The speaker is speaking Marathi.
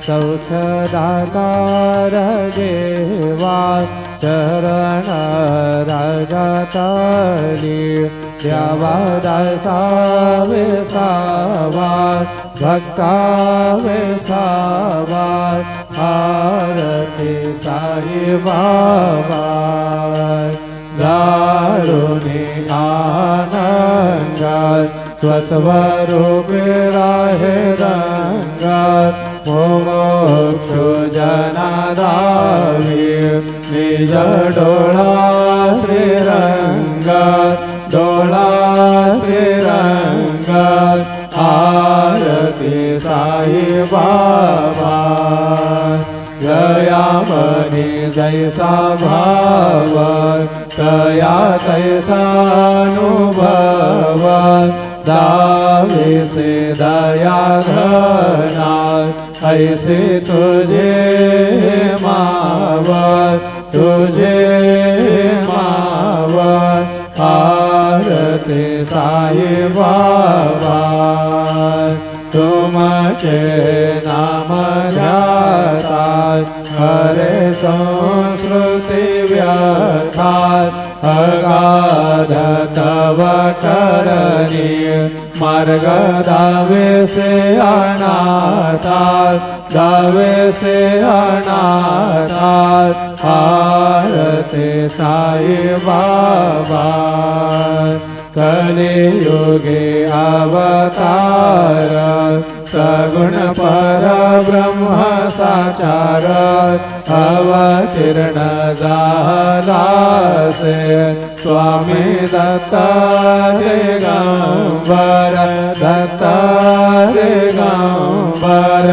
सौख्यदातार देवा चरण राजातली द्यावा दासा विसावा भक्ता विसावा आरती साई बाबा दारुणी आनंदात स्वस्वरूपे राहे रंगात मोक्षो जनादावी निज डोळा श्रीरंगात डोळा श्रीरंगात आरती साई बाबा गयामनी जैसा भाव तया तैसानुभव दावे से दया घना ऐसे तुझे मावत तुझे मावत आरती साई बाबा तुमचे नाम ध्यातात हरे संस्कृती व्यथात अगाध तव करणी मार्ग दावे से अनाथात दावे से अनाथात आरती साई बाबा कलियुगे अवतार सगुण परब्रह्म साचार अवतीर्ण झाला से स्वामी दत्ता दिगंबर दत्ता दिगंबर